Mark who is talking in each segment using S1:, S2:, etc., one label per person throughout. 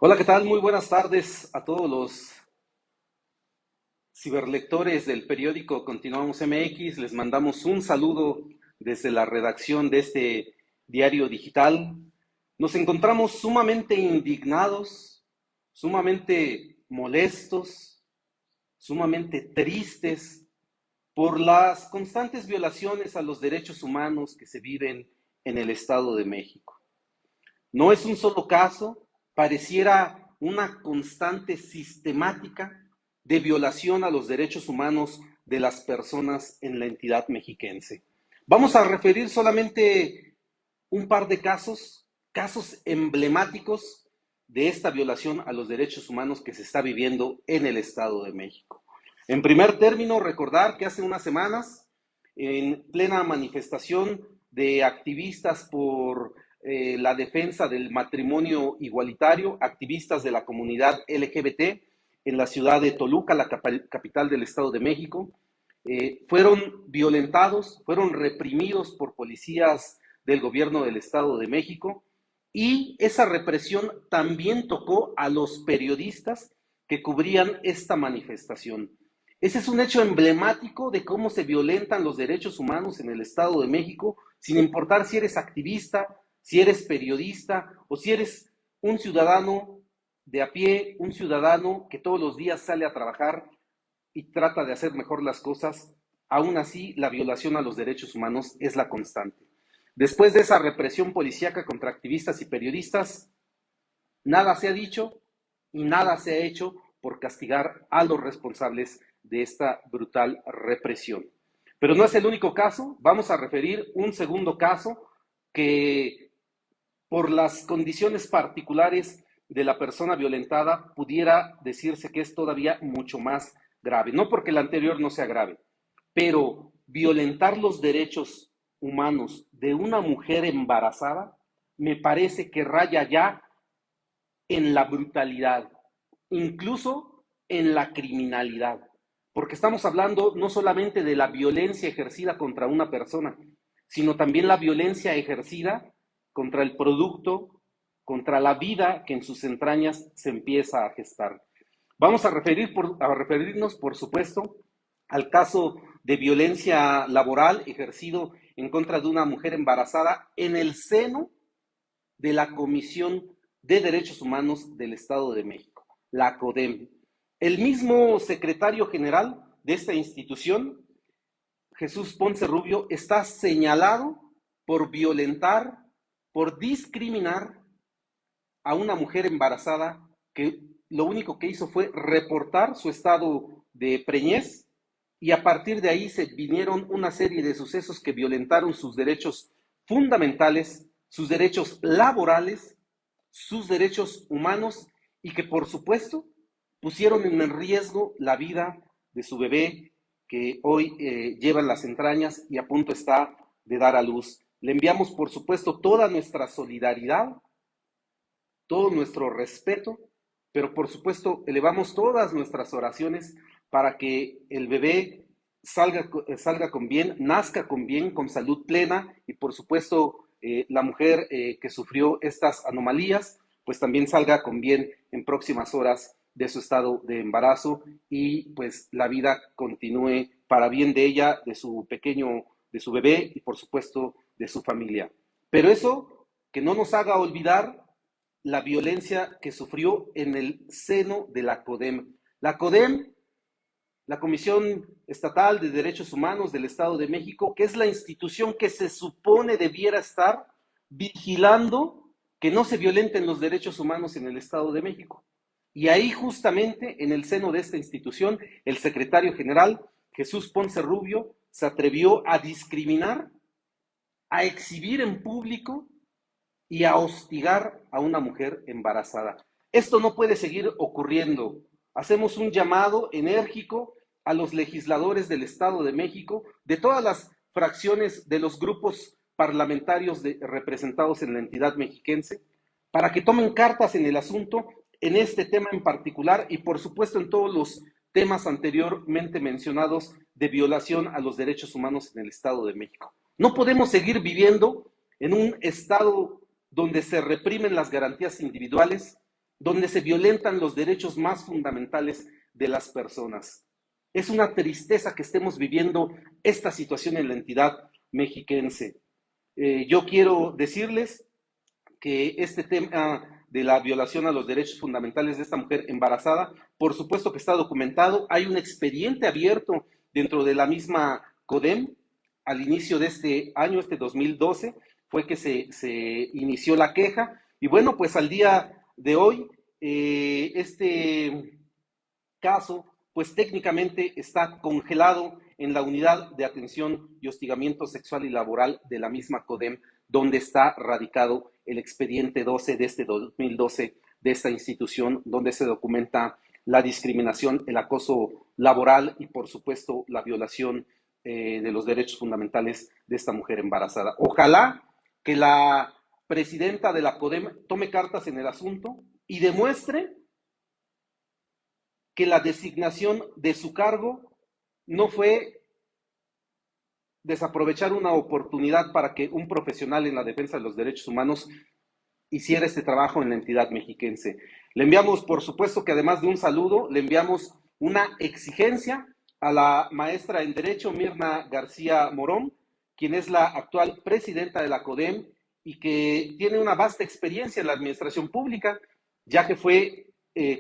S1: Hola, ¿qué tal? Muy buenas tardes a todos los ciberlectores del periódico Continuamos MX. Les mandamos un saludo desde la redacción de este diario digital. Nos encontramos sumamente indignados, sumamente molestos, sumamente tristes por las constantes violaciones a los derechos humanos que se viven en el Estado de México. No es un solo caso, pareciera una constante sistemática de violación a los derechos humanos de las personas en la entidad mexiquense. Vamos a referir solamente un par de casos emblemáticos de esta violación a los derechos humanos que se está viviendo en el Estado de México. En primer término, recordar que hace unas semanas, en plena manifestación de activistas por la defensa del matrimonio igualitario, activistas de la comunidad LGBT en la ciudad de Toluca, la capital del Estado de México, fueron violentados, fueron reprimidos por policías del gobierno del Estado de México, y esa represión también tocó a los periodistas que cubrían esta manifestación. Ese es un hecho emblemático de cómo se violentan los derechos humanos en el Estado de México, sin importar si eres activista, si eres periodista o si eres un ciudadano de a pie, un ciudadano que todos los días sale a trabajar y trata de hacer mejor las cosas. Aún así, la violación a los derechos humanos es la constante. Después de esa represión policíaca contra activistas y periodistas, nada se ha dicho y nada se ha hecho por castigar a los responsables de esta brutal represión. Pero no es el único caso, vamos a referir un segundo caso que por las condiciones particulares de la persona violentada pudiera decirse que es todavía mucho más grave. No porque el anterior no sea grave, pero violentar los derechos humanos de una mujer embarazada me parece que raya ya en la brutalidad, incluso en la criminalidad, porque estamos hablando no solamente de la violencia ejercida contra una persona, sino también la violencia ejercida contra el producto, contra la vida que en sus entrañas se empieza a gestar. Vamos a referirnos, por supuesto, al caso de violencia laboral ejercido en contra de una mujer embarazada en el seno de la Comisión de Derechos Humanos del Estado de México, la CODEM. El mismo secretario general de esta institución, Jesús Ponce Rubio, está señalado por violentar, por discriminar a una mujer embarazada que lo único que hizo fue reportar su estado de preñez, y a partir de ahí se vinieron una serie de sucesos que violentaron sus derechos fundamentales, sus derechos laborales, sus derechos humanos, y que por supuesto pusieron en riesgo la vida de su bebé que hoy lleva en las entrañas y a punto está de dar a luz. Le enviamos por supuesto toda nuestra solidaridad, todo nuestro respeto, pero por supuesto elevamos todas nuestras oraciones para que el bebé salga con bien, nazca con bien, con salud plena, y por supuesto la mujer que sufrió estas anomalías, pues también salga con bien en próximas horas de su estado de embarazo, y pues la vida continúe para bien de ella, de su pequeño, de su bebé y por supuesto de su familia. Pero eso que no nos haga olvidar la violencia que sufrió en el seno de la CODEM. La CODEM, la Comisión Estatal de Derechos Humanos del Estado de México, que es la institución que se supone debiera estar vigilando que no se violenten los derechos humanos en el Estado de México. Y ahí justamente en el seno de esta institución, el secretario general, Jesús Ponce Rubio, se atrevió a discriminar, a exhibir en público y a hostigar a una mujer embarazada. Esto no puede seguir ocurriendo. Hacemos un llamado enérgico a los legisladores del Estado de México, de todas las fracciones de los grupos parlamentarios representados en la entidad mexiquense, para que tomen cartas en el asunto, en este tema en particular y por supuesto en todos los temas anteriormente mencionados de violación a los derechos humanos en el Estado de México. No podemos seguir viviendo en un estado donde se reprimen las garantías individuales, donde se violentan los derechos más fundamentales de las personas. Es una tristeza que estemos viviendo esta situación en la entidad mexiquense. Yo quiero decirles que este tema de la violación a los derechos fundamentales de esta mujer embarazada, por supuesto que está documentado. Hay un expediente abierto dentro de la misma CODEM al inicio de este año, este 2012, fue que se inició la queja. Y bueno, pues al día de hoy, este caso, pues técnicamente está congelado en la unidad de atención y hostigamiento sexual y laboral de la misma CODEM, donde está radicado el expediente 12 de este 2012 de esta institución, donde se documenta la discriminación, el acoso laboral y, por supuesto, la violación de los derechos fundamentales de esta mujer embarazada. Ojalá que la presidenta de la CODEM tome cartas en el asunto y demuestre que la designación de su cargo no fue desaprovechar una oportunidad para que un profesional en la defensa de los derechos humanos hiciera este trabajo en la entidad mexiquense. Le enviamos, por supuesto que además de un saludo, le enviamos una exigencia a la maestra en Derecho, Mirna García Morón, quien es la actual presidenta de la CODEM y que tiene una vasta experiencia en la administración pública, ya que fue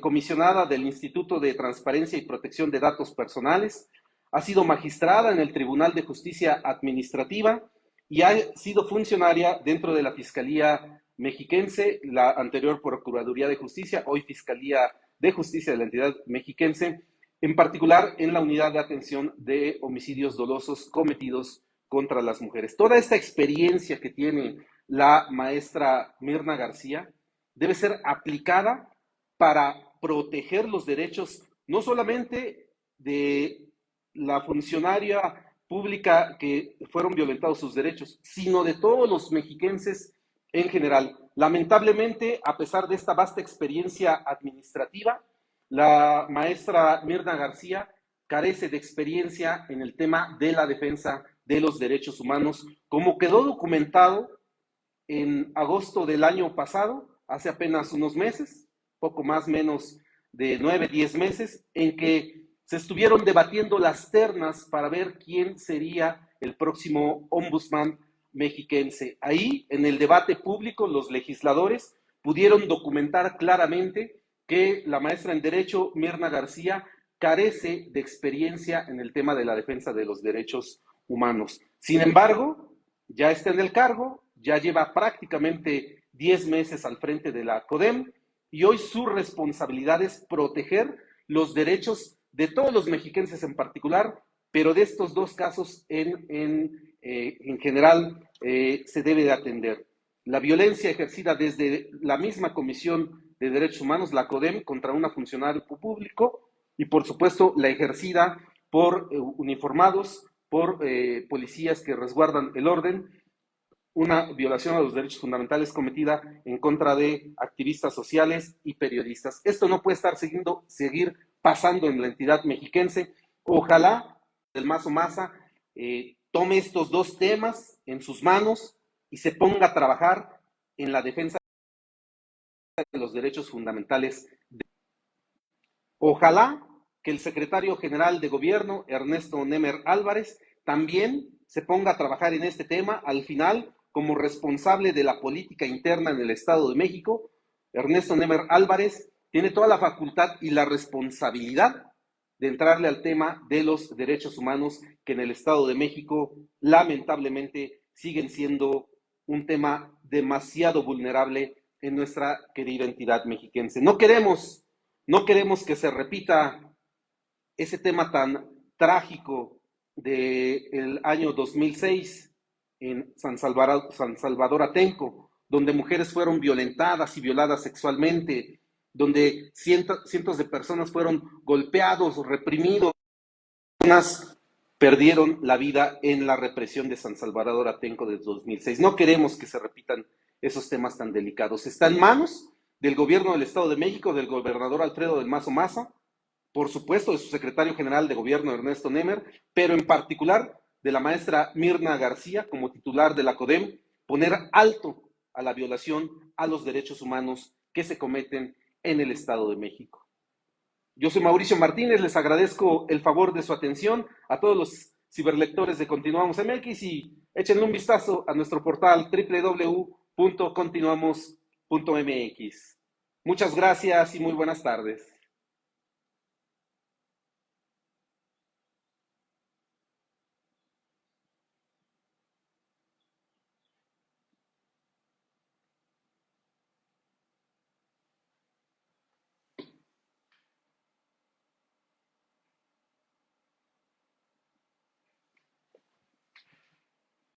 S1: comisionada del Instituto de Transparencia y Protección de Datos Personales, ha sido magistrada en el Tribunal de Justicia Administrativa y ha sido funcionaria dentro de la Fiscalía Mexiquense, la anterior Procuraduría de Justicia, hoy Fiscalía de Justicia de la entidad mexiquense, en particular en la unidad de atención de homicidios dolosos cometidos contra las mujeres. Toda esta experiencia que tiene la maestra Mirna García debe ser aplicada para proteger los derechos no solamente de la funcionaria pública que fueron violentados sus derechos, sino de todos los mexiquenses en general. Lamentablemente, a pesar de esta vasta experiencia administrativa, la maestra Mirna García carece de experiencia en el tema de la defensa de los derechos humanos, como quedó documentado en agosto del año pasado, hace apenas unos meses, poco más menos de 9, 10 meses, en que se estuvieron debatiendo las ternas para ver quién sería el próximo ombudsman mexiquense. Ahí, en el debate público, los legisladores pudieron documentar claramente que la maestra en Derecho, Mirna García, carece de experiencia en el tema de la defensa de los derechos humanos. Sin embargo, ya está en el cargo, ya lleva prácticamente 10 meses al frente de la CODEM y hoy su responsabilidad es proteger los derechos de todos los mexiquenses en particular, pero de estos dos casos en general se debe de atender. La violencia ejercida desde la misma Comisión de Derechos Humanos, la CODEM, contra un funcionario público y por supuesto la ejercida por uniformados, por policías que resguardan el orden, una violación a los derechos fundamentales cometida en contra de activistas sociales y periodistas. Esto no puede estar seguir pasando en la entidad mexiquense. Ojalá el Mazo Maza tome estos dos temas en sus manos y se ponga a trabajar en la defensa de los derechos fundamentales. Ojalá que el secretario general de gobierno, Ernesto Nemer Álvarez, también se ponga a trabajar en este tema. Al final, como responsable de la política interna en el Estado de México, Ernesto Nemer Álvarez tiene toda la facultad y la responsabilidad de entrarle al tema de los derechos humanos que en el Estado de México lamentablemente siguen siendo un tema demasiado vulnerable en nuestra querida entidad mexiquense. No queremos que se repita ese tema tan trágico del año 2006 en San Salvador Atenco, donde mujeres fueron violentadas y violadas sexualmente, donde cientos de personas fueron golpeados, reprimidos, personas perdieron la vida en la represión de San Salvador Atenco de 2006. No queremos que se repitan esos temas tan delicados. Está en manos del gobierno del Estado de México, del gobernador Alfredo del Mazo Maza, por supuesto de su secretario general de gobierno Ernesto Nemer, pero en particular de la maestra Mirna García como titular de la CODEM, poner alto a la violación a los derechos humanos que se cometen en el Estado de México. Yo soy Mauricio Martínez, les agradezco el favor de su atención a todos los ciberlectores de Continuamos MX y échenle un vistazo a nuestro portal www.continuamos.mx. Muchas gracias y muy buenas tardes.